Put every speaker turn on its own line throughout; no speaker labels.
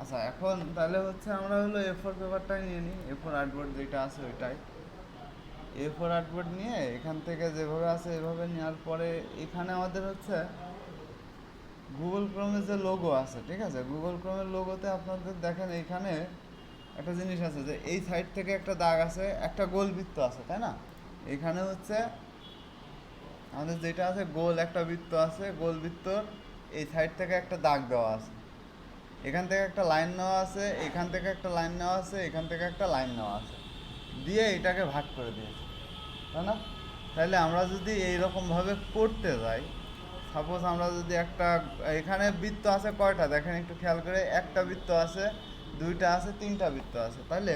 আচ্ছা, এখন তাহলে হচ্ছে আমরা হলো A4 পেপারটাই নিয়ে নিই, A4 আর্টবোর্ড যেটা আছে ওইটাই। A4 আর্টবোর্ড নিয়ে এখান থেকে যেভাবে আছে এভাবে নেওয়ার পরে এখানে আমাদের হচ্ছে গুগল ক্রোমের যে লোগো আছে, ঠিক আছে, গুগল ক্রোমের লোগোতে আপনাদের দেখেন এইখানে একটা জিনিস আছে যে এই সাইড থেকে একটা দাগ আছে, একটা গোল বৃত্ত আছে, তাই না? এখানে হচ্ছে আমাদের যেটা আছে গোল একটা বৃত্ত আছে, গোল বৃত্তর এই সাইড থেকে একটা দাগ দেওয়া আছে, এখান থেকে একটা লাইন নেওয়া আছে, এখান থেকে একটা লাইন নেওয়া আছে, এখান থেকে একটা লাইন নেওয়া আছে, দিয়ে এটাকে ভাগ করে দিয়েছে, তাই না? তাহলে আমরা যদি এইরকমভাবে করতে যাই, সাপোজ আমরা যদি একটা, এখানে বৃত্ত আছে কয়টা দেখেন একটু খেয়াল করে, একটা বৃত্ত আছে, দুইটা আছে, তিনটা বৃত্ত আছে, তাহলে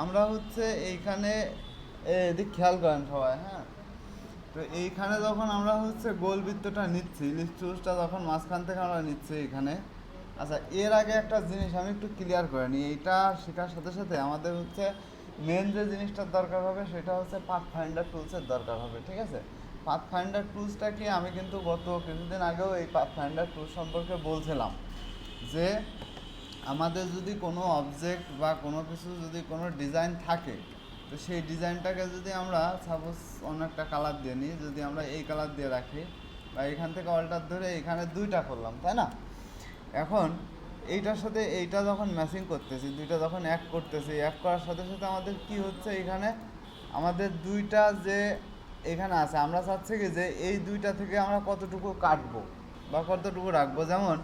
আমরা হচ্ছে এইখানে এদিক খেয়াল করেন সবাই, হ্যাঁ। তো এইখানে যখন আমরা হচ্ছে গোল বৃত্তটা নিচ্ছি, লিস্টটা যখন মাঝখান থেকে আমরা নিচ্ছি এখানে, আচ্ছা এর আগে একটা জিনিস আমি একটু ক্লিয়ার করে নিই, এইটা শেখার সাথে সাথে আমাদের হচ্ছে মেন যে জিনিসটার দরকার হবে সেটা হচ্ছে পাথ ফাইন্ডার টুলসের দরকার হবে, ঠিক আছে? পাথ ফাইন্ডার টুলসটা কি, আমি কিন্তু গত কিছুদিন আগেও এই পাথ ফাইন্ডার টুলস সম্পর্কে বলছিলাম যে আমাদের যদি কোনো অবজেক্ট বা কোনো কিছু যদি কোনো ডিজাইন থাকে, তো সেই ডিজাইনটাকে যদি আমরা সাপোজ অন্য একটা কালার দিয়ে নিই, যদি আমরা এই কালার দিয়ে রাখি বা এখান থেকে অল্টার ধরে এখানে দুইটা করলাম, তাই না? এখন এইটার সাথে এইটা যখন ম্যাচিং করতেছি, দুইটা যখন এক করতেছি, এক করার সাথে সাথে আমাদের কি হচ্ছে এখানে, আমাদের দুইটা যে এখানে আছে, আমরা চাচ্ছি কি যে এই দুইটা থেকে আমরা কতটুকু কাটবো বা কতটুকু রাখবো, যেমন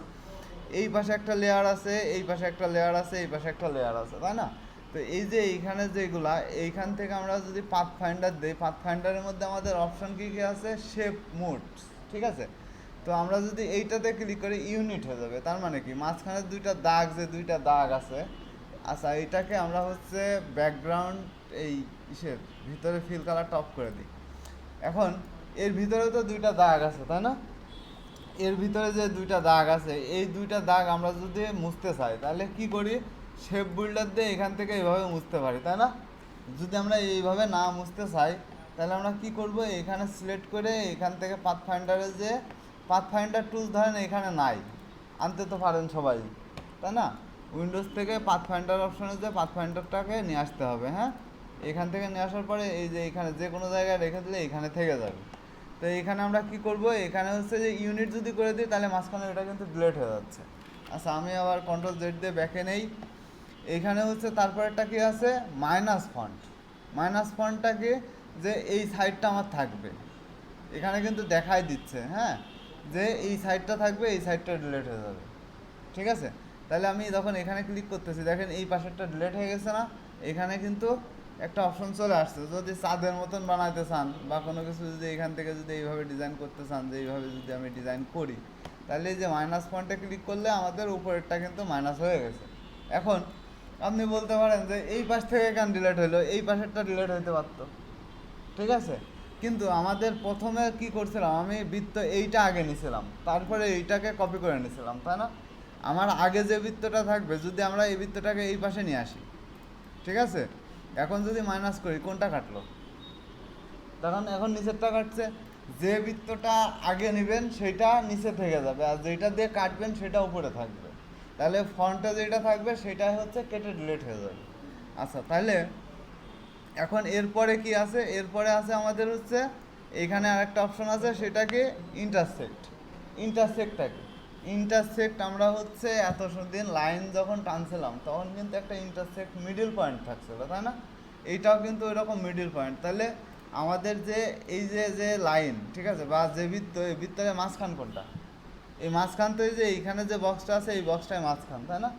এই পাশে একটা লেয়ার আছে, এই পাশে একটা লেয়ার আছে, এই পাশে একটা লেয়ার আছে, তাই না? তো এই যে এইখানে যেগুলা, এইখান থেকে আমরা যদি পাথ ফাইন্ডার দিই, পাথ ফাইন্ডারের মধ্যে আমাদের অপশন কী কী আছে, শেপ মোডস, ঠিক আছে? তো আমরা যদি এইটাতে ক্লিক করি ইউনিট হয়ে যাবে, তার মানে কি মাঝখানে দুইটা দাগ, যে দুইটা দাগ আছে, আচ্ছা এইটাকে আমরা হচ্ছে ব্যাকগ্রাউন্ড এই ইসের ভিতরে ফিল কালারটা অফ করে দিই। এখন এর ভিতরে তো দুইটা দাগ আছে, তাই না? এর ভিতরে যে দুইটা দাগ আছে, এই দুইটা দাগ আমরা যদি মুছতে চাই তাহলে কি করি, শেপ বিল্ডার দিয়ে এখান থেকে এইভাবে মুছতে পারি, তাই না? যদি আমরা এইভাবে না মুছতে চাই তাহলে আমরা কি করব, এখানে সিলেক্ট করে এখান থেকে পাথ ফাইন্ডারে যে পাথ ফাইন্ডার টুলস ধরেন এখানে নাই, আনতে তো পারেন সবাই, তাই না? উইন্ডোজ থেকে পাথ ফাইন্ডার অপশনে যে পাথ ফাইন্ডারটাকে নিয়ে আসতে হবে, হ্যাঁ। এখান থেকে নিয়ে আসার পরে এই যে এখানে যে কোনো জায়গায় রেখে দিলে এখানে থেকে যাবে। তো এখানে আমরা কি করব, এখানে হচ্ছে যে ইউনিট যদি করে দিই তাহলে মাঝখানে এটা কিন্তু ডিলেট হয়ে যাচ্ছে। আচ্ছা আমি আবার কন্ট্রোল জেড দিয়ে ব্যাকে নেই, এইখানে হচ্ছে তারপরেরটা কি আছে, মাইনাস ফন্ট। মাইনাস ফন্টটা কি, যে এই সাইডটা আমার থাকবে, এখানে কিন্তু দেখাই দিচ্ছে, হ্যাঁ, যে এই সাইডটা থাকবে, এই সাইডটা ডিলেট হয়ে যাবে, ঠিক আছে? তাহলে আমি যখন এখানে ক্লিক করতেছি দেখেন এই পাশেরটা ডিলেট হয়ে গেছে না, এখানে কিন্তু একটা অপশন চলে আসছে, যদি চাঁদের মতন বানাতে চান বা কোনো কিছু যদি এখান থেকে যদি এইভাবে ডিজাইন করতে চান, যে এইভাবে যদি আমি ডিজাইন করি, তাহলে এই যে মাইনাস পয়েন্টে ক্লিক করলে আমাদের উপরেরটা কিন্তু মাইনাস হয়ে গেছে। এখন আপনি বলতে পারেন যে এই পাশ থেকে কেন ডিলেট হলো, এই পাশেরটা ডিলেট হইতে পারতো, ঠিক আছে? কিন্তু আমাদের প্রথমে কি করছিলাম, আমি বৃত্ত এইটা আগে নিছিলাম, তারপরে এইটাকে কপি করে নিছিলাম, তাই না? আমার আগে যে বৃত্তটা থাকবে, যদি আমরা এই বৃত্তটাকে এই পাশে নিয়ে আসি, ঠিক আছে, এখন যদি মাইনাস করি কোনটা কাটলো, তখন এখন নিচেরটা কাটছে, যে বৃত্তটা আগে নেবেন সেটা নিচে থেকে যাবে, আর যেটা দিয়ে কাটবেন সেটা উপরে থাকবে, তাহলে ফন্টে যেটা থাকবে সেটাই হচ্ছে কেটে ডিলিট হয়ে যাবে। আচ্ছা তাহলে এখন এরপরে কি আছে, এরপরে আছে আমাদের হচ্ছে এখানে আরেকটা অপশন আছে, সেটাকে ইন্টারসেক্ট। ইন্টারসেক্টটাকে ইন্টারসেক্ট আমরা হচ্ছে এত দিন লাইন যখন টানছিলাম তখন কিন্তু একটা ইন্টারসেক্ট মিডিল পয়েন্ট থাকছিল, তাই না? এইটাও কিন্তু ওইরকম মিডিল পয়েন্ট, তাহলে আমাদের যে এই যে যে লাইন, ঠিক আছে, বা যে বৃত্ত, এই বৃত্তের মাঝখান কোনটা, এই মাঝখান তো এই যে এইখানে যে বক্সটা আছে এই বক্সটাই মাঝখান, তাই না?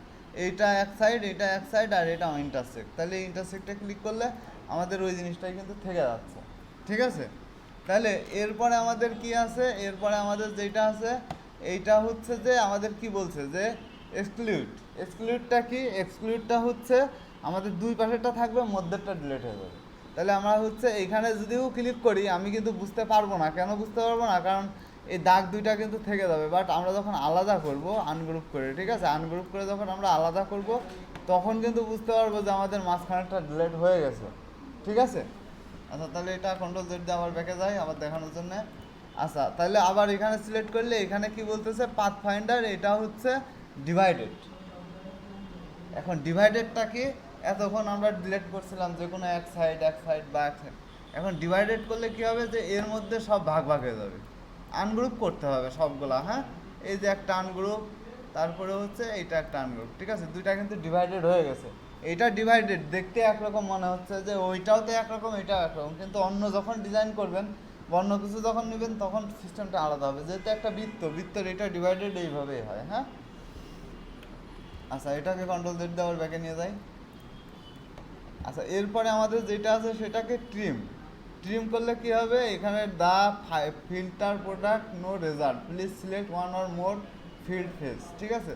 এইটা এক সাইড, এটা এক সাইড, আর এটা ইন্টারসেক্ট, তাহলে ইন্টারসেক্টে ক্লিক করলে আমাদের ওই জিনিসটাই কিন্তু থেকে যাচ্ছে, ঠিক আছে? তাহলে এরপরে আমাদের কি আছে, এরপরে আমাদের যেটা আছে এইটা হচ্ছে যে আমাদের কি বলছে যে এক্সক্লুড। এক্সক্লুডটা কি, এক্সক্লুডটা হচ্ছে আমাদের দুই পাশেরটা থাকবে, মধ্যেরটা ডিলিট হয়ে যাবে। তাহলে আমরা হচ্ছে এইখানে যদিও ক্লিক করি আমি কিন্তু বুঝতে পারবো না, কেন বুঝতে পারবো না, কারণ এই দাগ দুইটা কিন্তু থেকে যাবে, বাট আমরা যখন আলাদা করব আনগ্রুপ করে, ঠিক আছে, আনগ্রুপ করে যখন আমরা আলাদা করব তখন কিন্তু বুঝতে পারবো যে আমাদের মাঝখানেরটা ডিলিট হয়ে গেছে, ঠিক আছে? আচ্ছা তাহলে এটা কন্ট্রোল জেড দিয়ে আবার ব্যাকে যাই আবার দেখানোর জন্য। আচ্ছা তাহলে আবার এখানে সিলেক্ট করলে এখানে কি বলতেছে, পাথ ফাইন্ডার এটা হচ্ছে ডিভাইডেড, এখন ডিভাইডেডটা কি, এতক্ষণ আমরা ডিলেট করছিলাম যে কোনো এক সাইড বা এক সাইড। এখন ডিভাইডেড করলে কি হবে, যে এর মধ্যে সব ভাগ ভাগ হয়ে যাবে, আনগ্রুপ করতে হবে সবগুলা। হ্যাঁ, এই যে একটা আনগ্রুপ, তারপরে হচ্ছে এইটা একটা আনগ্রুপ, ঠিক আছে, দুইটা কিন্তু ডিভাইডেড হয়ে গেছে। এইটা ডিভাইডেড দেখতে একরকম মনে হচ্ছে, যে ওইটাও তো একরকম এটাও একরকম, কিন্তু অন্য যখন ডিজাইন করবেন বা অন্য কিছু যখন নেবেন তখন সিস্টেমটা আলাদা হবে। যেহেতু একটা বৃত্তর এটা ডিভাইডেড এইভাবেই হয়। হ্যাঁ, আচ্ছা, এটাকে কন্ট্রোল জেড দিয়ে আবার ব্যাকে নিয়ে যাই। আচ্ছা, এরপরে আমাদের যেটা আছে সেটাকে ট্রিম করলে কি হবে, এখানে the filter product no result, please select one or more field face, ঠিক আছে।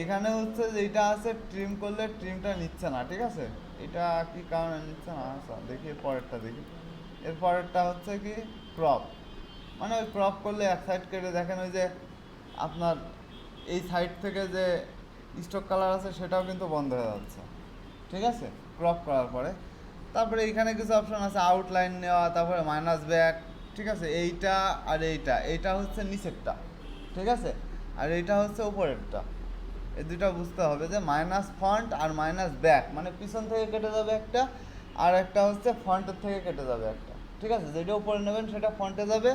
এখানে হচ্ছে যেটা আছে ট্রিম করলে ট্রিমটা নিচ্ছে না, ঠিক আছে। এটা কি কারণে নিচ্ছে না, আচ্ছা দেখি এর পরেরটা দেখি। এর পরেরটা হচ্ছে কি ক্রপ, মানে ওই ক্রপ করলে এক সাইড কেটে দেখেন ওই যে আপনার এই সাইড থেকে যে স্টক কালার আছে সেটাও কিন্তু বন্ধ হয়ে যাচ্ছে, ঠিক আছে, ক্রপ করার পরে। তারপরে এইখানে কিছু অপশন আছে, আউটলাইন নেওয়া, তারপরে মাইনাস ব্যাক, ঠিক আছে। এইটা আর এইটা হচ্ছে নিচেরটা, ঠিক আছে, আর এইটা হচ্ছে উপরেরটা। এই দুটো বুঝতে হবে, যে মাইনাস ফন্ট আর মাইনাস ব্যাক, মানে পিছন থেকে কেটে যাবে একটা, আর একটা হচ্ছে ফন্টের থেকে কেটে যাবে একটা, ঠিক আছে। যেটা উপরে নেবেন সেটা ফন্টে যাবে,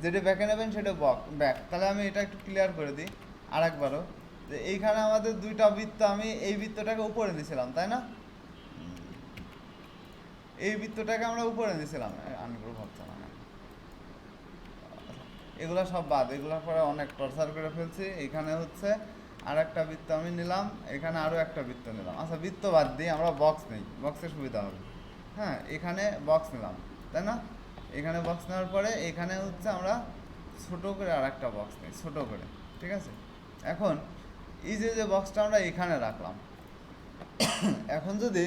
যেটা ব্যাকে নেবেন সেটা ব্যাক। তাহলে আমি এটা একটু ক্লিয়ার করে দিই আরেকবারও, যে এইখানে আমাদের দুইটা বৃত্ত, আমি এই বৃত্তটাকে উপরে নিয়েছিলাম, তাই না, এই বৃত্তটাকে আমরা উপরে নিয়েছিলাম, আনগ্রুপ হচ্ছে না, এগুলো সব বাদ, এগুলোর পরে অনেক টর্চার করে ফেলছি। এখানে হচ্ছে আর একটা বৃত্ত আমি নিলাম, এখানে আরও একটা বৃত্ত নিলাম। আচ্ছা, বৃত্ত বাদ দিই, আমরা বক্স নেই, বক্সের সুবিধা হবে। হ্যাঁ, এখানে বক্স নিলাম, তাই না, এখানে বক্স নেওয়ার পরে এখানে হচ্ছে আমরা ছোটো করে আর একটা বক্স নিই, ছোটো করে, ঠিক আছে। এখন এই যে বক্সটা আমরা এখানে রাখলাম, এখন যদি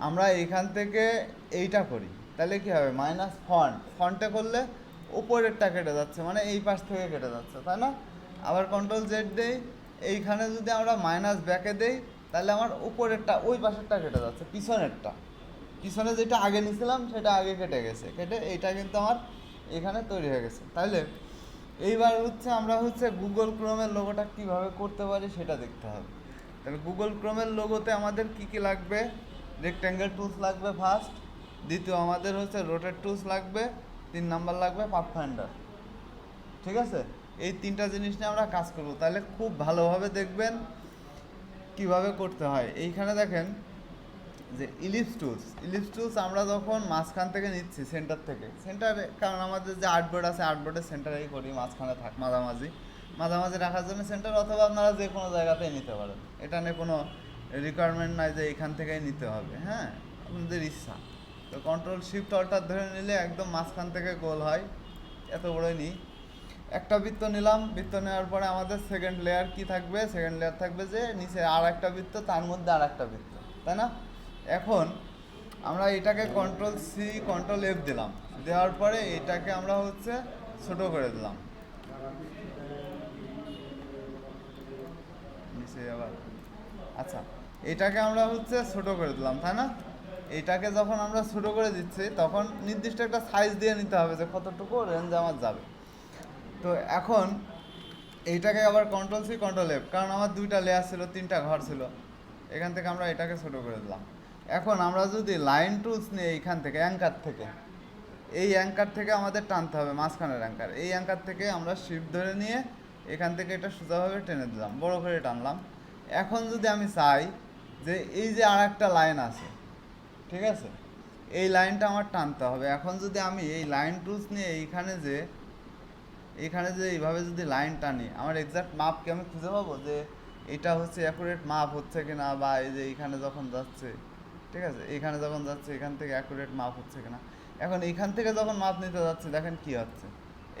আমরা এখান থেকে এইটা করি তাহলে কি হবে, মাইনাস ফন্টে করলে উপরেরটা কেটে যাচ্ছে, মানে এই পাশ থেকে কেটে যাচ্ছে, তাই না। আবার কন্ট্রোল জেড দেই, এইখানে যদি আমরা মাইনাস ব্যাকে দেই তাহলে আমার উপরেরটা ওই পাশেরটা কেটে যাচ্ছে, পিছনে যেটা আগে নিয়েছিলাম সেটা আগে কেটে গেছে, কেটে এইটা কিন্তু আমার এখানে তৈরি হয়ে গেছে। তাহলে এইবার হচ্ছে আমরা হচ্ছে গুগল ক্রোমের লোগোটা কীভাবে করতে পারি সেটা দেখতে হবে। তাহলে গুগল ক্রোমের লোগোতে আমাদের কি কি লাগবে, রেক্ট্যাঙ্গেল টুলস লাগবে ফার্স্ট, দ্বিতীয় আমাদের হচ্ছে রোটেট টুলস লাগবে, 3 নাম্বার লাগবে পাথফাইন্ডার, ঠিক আছে। এই তিনটা জিনিস নিয়ে আমরা কাজ করব। তাহলে খুব ভালোভাবে দেখবেন কিভাবে করতে হয়। এইখানে দেখেন যে ইলিপস টুলস আমরা যখন মাঝখান থেকে নিচ্ছি, সেন্টারে, কারণ আমাদের যে আর্টবোর্ড আছে আর্টবোর্ডের সেন্টারেই করি, মাঝখানে মাঝামাঝি রাখার জন্য সেন্টার, অথবা আপনারা যে কোনো জায়গাতেই নিতে পারেন, এটা নিয়ে কোনো রিকোয়ারমেন্ট নাই যে এখান থেকেই নিতে হবে। হ্যাঁ, আপনাদের ইচ্ছা। তো কন্ট্রোল শিফট অল্টার ধরে নিলে একদম মাঝখান থেকে গোল হয়, এত বড়ই নিই। একটা বৃত্ত নিলাম, বৃত্ত নেওয়ার পরে আমাদের সেকেন্ড লেয়ার কি থাকবে, সেকেন্ড লেয়ার থাকবে যে নিচে আর একটা বৃত্ত, তার মধ্যে আর একটা বৃত্ত, তাই না। এখন আমরা এটাকে কন্ট্রোল সি কন্ট্রোল এফ দিলাম, দেওয়ার পরে এটাকে আমরা হচ্ছে ছোট করে দিলাম, নিচে আবার, আচ্ছা, এটাকে আমরা হচ্ছে ছোট করে দিলাম, তাই না। এটাকে যখন আমরা ছোট করে দিচ্ছি তখন নির্দিষ্ট একটা সাইজ দিয়ে নিতে হবে, যে কতটুকু রেঞ্জ আমার যাবে। তো এখন এইটাকে আবার কন্ট্রোল সি কন্ট্রোল এফ, কারণ আমার দুইটা লেয়ার ছিল, 3টা ঘর ছিল, এখান থেকে আমরা এটাকে ছোট করে দিলাম। এখন আমরা যদি লাইন টুলস নিয়ে এইখান থেকে এই অ্যাঙ্কার থেকে আমাদের টানতে হবে, মাঝখানের অ্যাঙ্কার, এই অ্যাঙ্কার থেকে আমরা শিফট ধরে নিয়ে এখান থেকে এটা সোজাভাবে টেনে দিলাম, বড় করে টানলাম। এখন যদি আমি চাই যে এই যে আর একটা লাইন আছে, ঠিক আছে, এই লাইনটা আমার টানতে হবে। এখন যদি আমি এই লাইন টুলস নিয়ে এইখানে যে এইভাবে যদি লাইন টানি, আমার এক্সাক্ট মাপ কি আমি খুঁজে পাবো, যে এটা হচ্ছে অ্যাকুরেট মাপ হচ্ছে কিনা, বা এই যে এইখানে যখন যাচ্ছে, ঠিক আছে, এইখানে যখন যাচ্ছে এখান থেকে অ্যাকুরেট মাপ হচ্ছে কিনা। এখন এইখান থেকে যখন মাপ নিতে যাচ্ছে দেখেন কি হচ্ছে,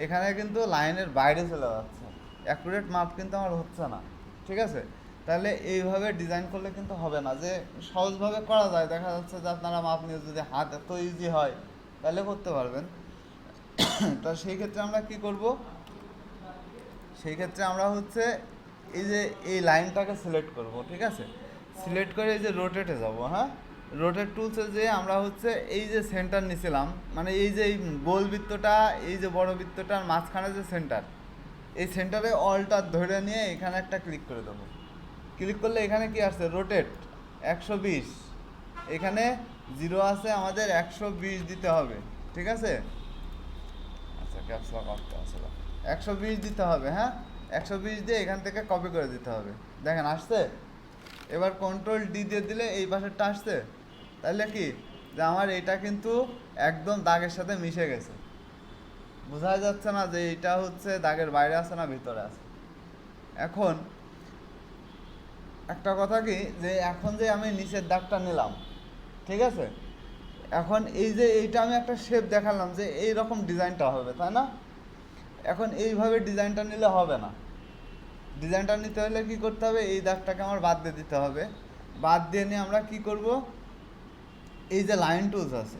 এখানে কিন্তু লাইনের বাইরে চলে যাচ্ছে, অ্যাকুরেট মাপ কিন্তু আমার হচ্ছে না, ঠিক আছে। তাহলে এইভাবে ডিজাইন করলে কিন্তু হবে না, যে সহজভাবে করা যায়, দেখা যাচ্ছে যে আপনারা মাপ নিয়ে যদি হাত এত ইজি হয় তাহলে করতে পারবেন। তা সেই ক্ষেত্রে আমরা কি করব, সেই ক্ষেত্রে আমরা হচ্ছে এই যে এই লাইনটাকে সিলেক্ট করব, ঠিক আছে, সিলেক্ট করে এই যে রোটেটে যাব। হ্যাঁ, রোটেট টুলসে যে আমরা হচ্ছে এই যে সেন্টার নিছিলাম, মানে এই যে এই গোল বৃত্তটা, এই যে বড় বৃত্তটার মাঝখানে যে সেন্টার, এই সেন্টারে অলটা ধরে নিয়ে এখানে একটা ক্লিক করে দেবো, ক্লিক করলে এখানে কি আসছে, রোটেট 120, এখানে 0 আছে, আমাদের 120 দিতে হবে, ঠিক আছে। আচ্ছা ক্যাপস লক করতে আসলে 120 দিতে হবে, হ্যাঁ 120 দিয়ে এখান থেকে কপি করে দিতে হবে। দেখেন আসছে। এবার কন্ট্রোল ডি দিয়ে দিলে এই পাশেরটা আসছে। তাহলে কি যে আমার এটা কিন্তু একদম দাগের সাথে মিশে গেছে, বোঝা যাচ্ছে না যে এটা হচ্ছে দাগের বাইরে আছে না ভিতরে আছে। এখন একটা কথা কি, যে এখন যে আমি নিচের দাগটা নিলাম, ঠিক আছে, এখন এই যে এইটা আমি একটা শেপ দেখালাম যে এই রকম ডিজাইনটা হবে, তাই না। এখন এইভাবে ডিজাইনটা নিলে হবে না, ডিজাইনটা নিতে হলে কি করতে হবে, এই দাগটাকে আমার বাদ দিয়ে দিতে হবে। বাদ দিয়ে নিয়ে আমরা কি করব, এই যে লাইন টুলস আছে,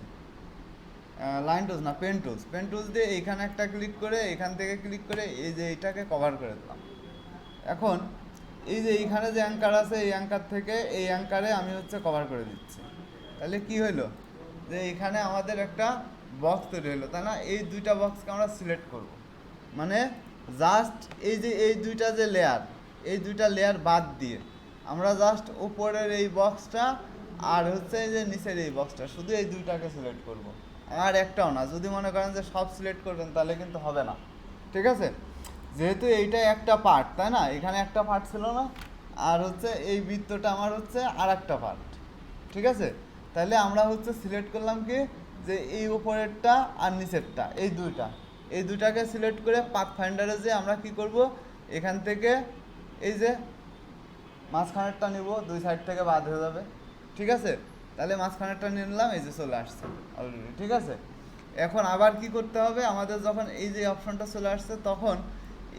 লাইন টুলস না পেন টুলস, পেন টুলস দিয়ে এইখানে একটা ক্লিক করে এখান থেকে ক্লিক করে এই যে এইটাকে কভার করে দিলাম। এখন এই যে এইখানে যে অ্যাঙ্কার আছে, এই অ্যাঙ্কার থেকে এই অ্যাঙ্কারে আমি হচ্ছে কভার করে দিচ্ছি। তাহলে কি হলো, যে এখানে আমাদের একটা বক্স তৈরি হলো, তাই না। এই দুইটা বক্সকে আমরা সিলেক্ট করব, মানে জাস্ট এই যে এই দুইটা যে লেয়ার, এই দুইটা লেয়ার বাদ দিয়ে আমরা জাস্ট উপরের এই বক্সটা আর হচ্ছে এই যে নিচের এই বক্সটা, শুধু এই দুইটাকে সিলেক্ট করব, আর একটাও না। যদি মনে করেন যে সব সিলেক্ট করবেন তাহলে কিন্তু হবে না, ঠিক আছে। যেহেতু এইটা একটা পার্ট, তাই না, এখানে একটা পার্ট ছিল না, আর হচ্ছে এই বৃত্তটা আমার হচ্ছে আর একটা পার্ট, ঠিক আছে। তাহলে আমরা হচ্ছে সিলেক্ট করলাম কি, যে এই উপরেরটা আর নিচেরটা, এই দুইটাকে সিলেক্ট করে পাথ ফাইন্ডারে যে আমরা কি করব, এখান থেকে এই যে মাঝখানেরটা নিব, দুই সাইড থেকে বাদ হয়ে যাবে, ঠিক আছে। তাহলে মাঝখানেরটা নিয়ে নিলাম, এই যে চলে আসছে অলরেডি, ঠিক আছে। এখন আবার কি করতে হবে, আমাদের যখন এই যে অপশনটা চলে আসছে তখন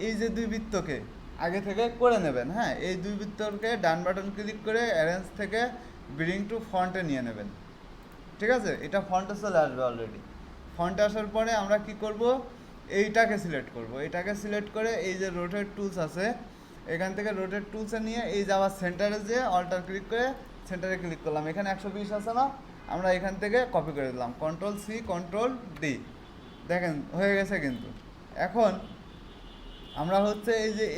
এই যে দুই বৃত্তকে আগে থেকে করে নেবেন, হ্যাঁ, এই দুই বৃত্তকে ডান বাটন ক্লিক করে অ্যারেঞ্জ থেকে ব্রিং টু ফন্টে নিয়ে নেবেন, ঠিক আছে। এটা ফন্টে চলে আসবে অলরেডি। ফন্টে আসার পরে আমরা কি করব, এইটাকে সিলেক্ট করব, এটাকে সিলেক্ট করে এই যে রোটেট টুলস আছে, এখান থেকে রোটেট টুলসে নিয়ে এই যে আবার সেন্টারে যে অল্টার ক্লিক করে সেন্টারে ক্লিক করলাম, এখানে 120 আছে না, আমরা এখান থেকে কপি করে দিলাম, কন্ট্রোল সি কন্ট্রোল ডি, দেখেন হয়ে গেছে কিন্তু। এখন আমরা হচ্ছে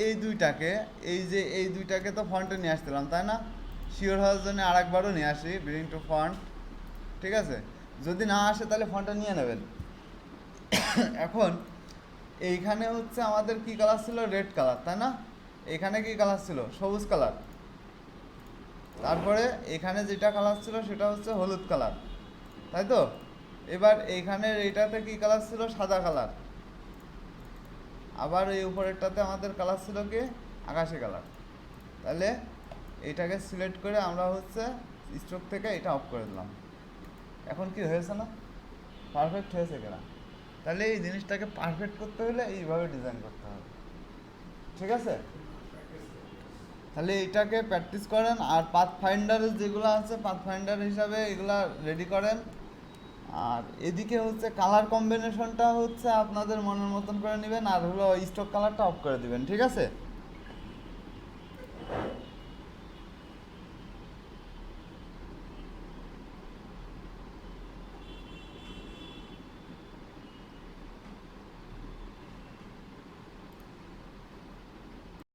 এই দুইটাকে তো ফন্টে নিয়ে আসছিলাম, তাই না। শিওর হওয়ার জন্য আরেকবারও নিয়ে আসি, ব্রিং টু ফন্ট, ঠিক আছে। যদি না আসে তাহলে ফন্টে নিয়ে নেবেন। এখন এইখানে হচ্ছে আমাদের কি কালার ছিল, রেড কালার, তাই না। এখানে কি কালার ছিল, সবুজ কালার। তারপরে এখানে যেটা কালার ছিল সেটা হচ্ছে হলুদ কালার, তাই তো। এবার এইখানের এইটাতে কি কালার ছিল, সাদা কালার। আবার এই উপরেরটাতে আমাদের কালার ছিল কি, আকাশি কালার। তাহলে এইটাকে সিলেক্ট করে আমরা হচ্ছে স্ট্রোক থেকে এটা অফ করে দিলাম। এখন কি হয়েছে না, পারফেক্ট হয়েছে কিনা। তাহলে এই জিনিসটাকে পারফেক্ট করতে হলে এইভাবে ডিজাইন করতে হবে, ঠিক আছে। তাহলে এইটাকে প্র্যাকটিস করেন, আর পাথ ফাইন্ডার যেগুলো আছে পাথ ফাইন্ডার হিসাবে এগুলা রেডি করেন। আর এদিকে হচ্ছে কালার কম্বিনেশনটা হচ্ছে আপনাদের মনের মতন করে নেবেন, আর হলো স্টক কালারটা অফ করে দিবেন, ঠিক আছে।